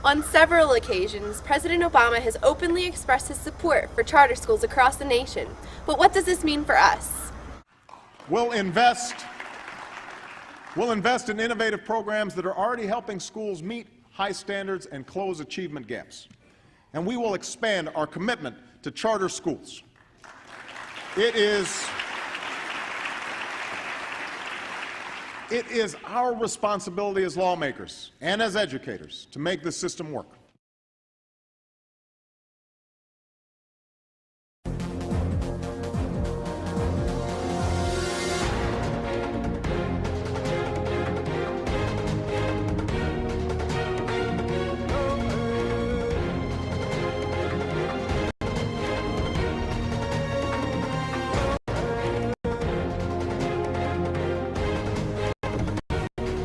On several occasions, President Obama has openly expressed his support for charter schools across the nation. But what does this mean for us? We'll invest in innovative programs that are already helping schools meet high standards and close achievement gaps. And we will expand our commitment to charter schools. It is our responsibility as lawmakers and as educators to make this system work.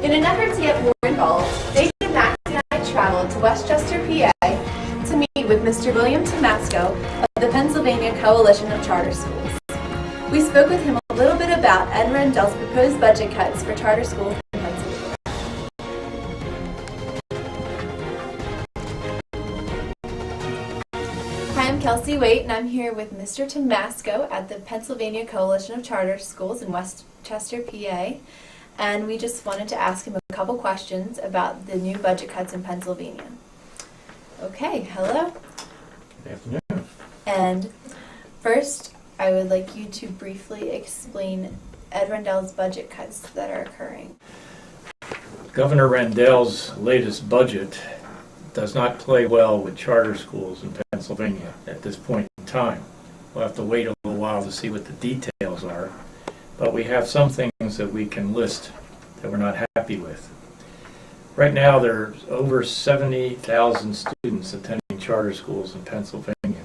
In an effort to get more involved, David, Max, and I traveled to Westchester, PA to meet with Mr. William Tomasco of the Pennsylvania Coalition of Charter Schools. We spoke with him a little bit about Ed Rendell's proposed budget cuts for charter schools in Pennsylvania. Hi, I'm Kelsey Waite, and I'm here with Mr. Tomasco at the Pennsylvania Coalition of Charter Schools in Westchester, PA. And we just wanted to ask him a couple questions about the new budget cuts in Pennsylvania. Okay, hello. Good afternoon. And first, I would like you to briefly explain Ed Rendell's budget cuts that are occurring. Governor Rendell's latest budget does not play well with charter schools in Pennsylvania at this point in time. We'll have to wait a little while to see what the details are. But we have some things that we can list that we're not happy with. Right now, there's over 70,000 students attending charter schools in Pennsylvania.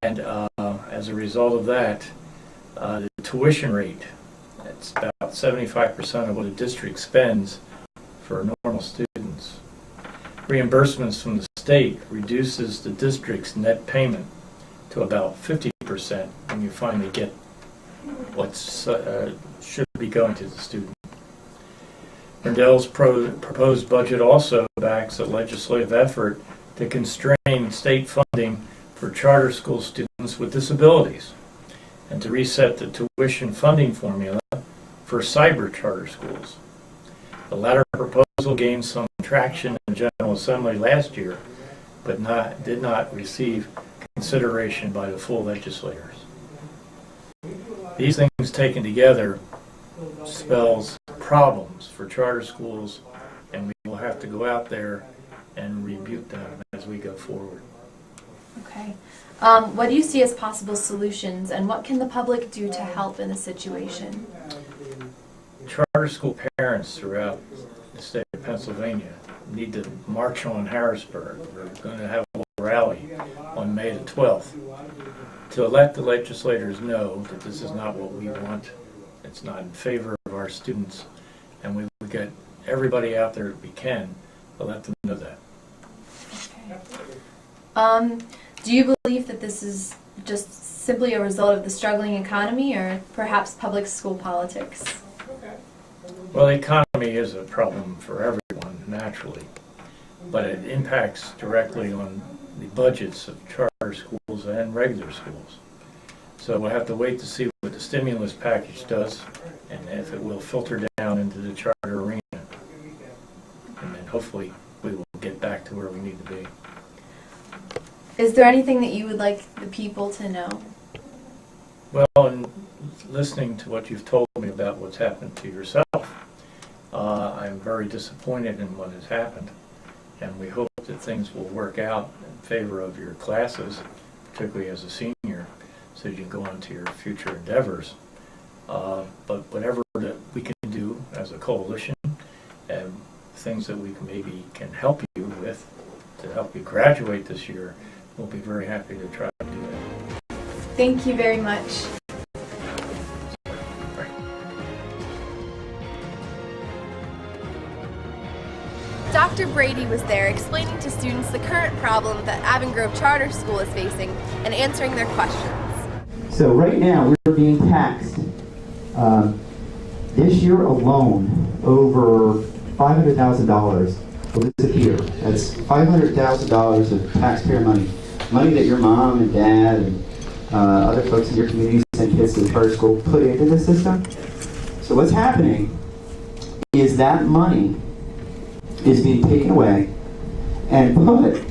And as a result of that, the tuition rate, it's about 75% of what a district spends for normal students. Reimbursements from the state reduces the district's net payment to about 50% when you finally get what should be going to the student. Rendell's proposed budget also backs a legislative effort to constrain state funding for charter school students with disabilities and to reset the tuition funding formula for cyber charter schools. The latter proposal gained some traction in the General Assembly last year, but did not receive consideration by the full legislators. These things taken together spells problems for charter schools, and we will have to go out there and rebuke them as we go forward. Okay. What do you see as possible solutions, and what can the public do to help in the situation? Charter school parents throughout the state of Pennsylvania need to march on Harrisburg. We're going to have a rally on May the 12th. To let the legislators know that this is not what we want, it's not in favor of our students, and we will get everybody out there we can to let them know that. Okay. Do you believe that this is just simply a result of the struggling economy, or perhaps public school politics? Well, the economy is a problem for everyone, naturally, but it impacts directly on the budgets of charter schools and regular schools. So we'll have to wait to see what the stimulus package does and if it will filter down into the charter arena. And then hopefully we will get back to where we need to be. Is there anything that you would like the people to know? Well, in listening to what you've told me about what's happened to yourself, I'm very disappointed in what has happened. And we hope that things will work out in favor of your classes, particularly as a senior, so you can go on to your future endeavors. But whatever that we can do as a coalition and things that we maybe can help you with to help you graduate this year, we'll be very happy to try to do that. Thank you very much. Dr. Brady was there explaining to students the current problem that Avon Grove Charter School is facing and answering their questions. So right now we're being taxed this year alone over $500,000 will disappear. That's $500,000 of taxpayer money. Money that your mom and dad and other folks in your community send kids to the charter school put into the system. So what's happening is that money is being taken away and put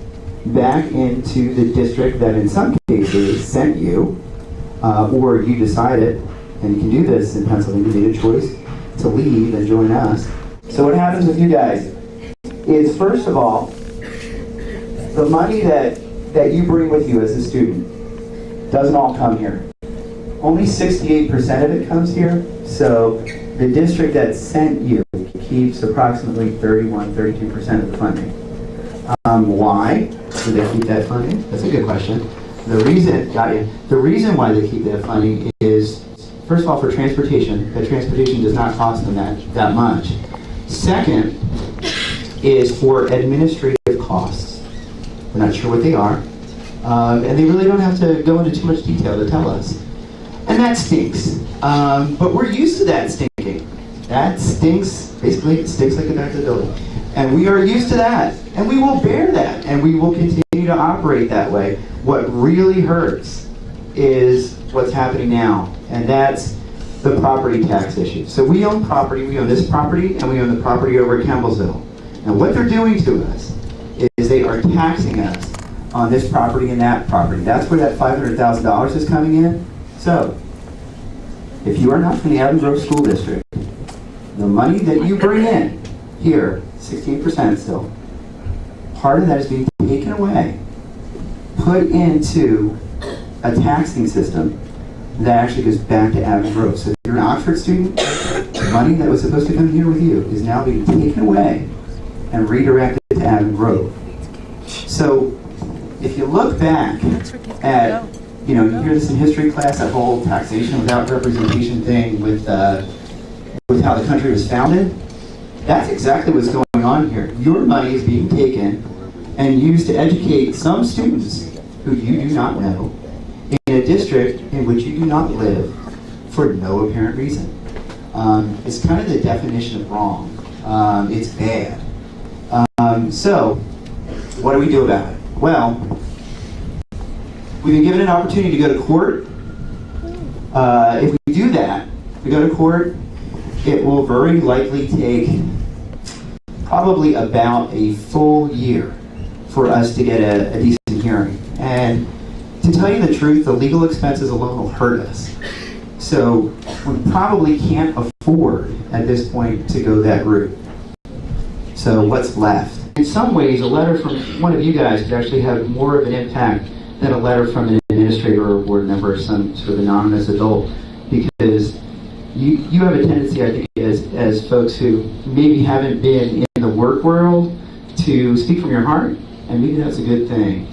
back into the district that in some cases sent you, or you decided, and you can do this in Pennsylvania, you made a choice to leave and join us. So what happens with you guys is, first of all, the money that you bring with you as a student doesn't all come here. Only 68% of it comes here, so the district that sent you keeps approximately 32% of the funding. Why do they keep that funding? That's a good question. The reason why they keep that funding is, first of all, for transportation. That transportation does not cost them that much. Second is for administrative costs. We're not sure what they are. And they really don't have to go into too much detail to tell us. And that stinks. But we're used to that stinking. That stinks, basically it stinks like the back of the building. And we are used to that. And we will bear that. And we will continue to operate that way. What really hurts is what's happening now. And that's the property tax issue. So we own property. We own this property, and we own the property over at Campbellsville. And what they're doing to us is they are taxing us on this property and that property. That's where that $500,000 is coming in. So, if you are not from the Avon Grove School District, the money that you bring in here, 16% still, part of that is being taken away, put into a taxing system that actually goes back to Avon Grove. So if you're an Oxford student, the money that was supposed to come here with you is now being taken away and redirected to Avon Grove. So if you look back at, you hear this in history class, that whole taxation without representation thing with how the country was founded, that's exactly what's going on here. Your money is being taken and used to educate some students who you do not know in a district in which you do not live for no apparent reason. It's kind of the definition of wrong. It's bad. So, what do we do about it? Well, we've been given an opportunity to go to court. If we do that, if we go to court, it will very likely take probably about a full year for us to get a decent hearing. And to tell you the truth, the legal expenses alone will hurt us. So we probably can't afford at this point to go that route. So what's left? In some ways, a letter from one of you guys could actually have more of an impact than a letter from an administrator or a board member or some sort of anonymous adult, because you have a tendency, I think, as folks who maybe haven't been in the work world, to speak from your heart, and maybe that's a good thing,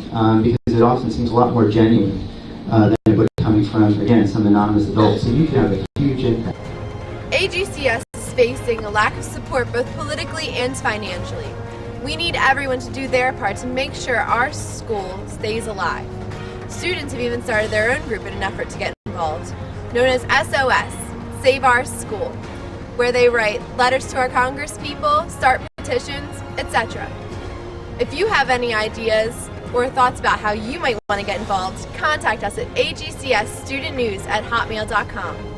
because it often seems a lot more genuine than it would coming from, again, some anonymous adult. So you can have a huge impact. AGCS is facing a lack of support both politically and financially. We need everyone to do their part to make sure our school stays alive. Students have even started their own group in an effort to get involved, known as SOS, Save Our School, where they write letters to our congresspeople, start petitions, etc. If you have any ideas or thoughts about how you might want to get involved, contact us at agcsstudentnews@hotmail.com.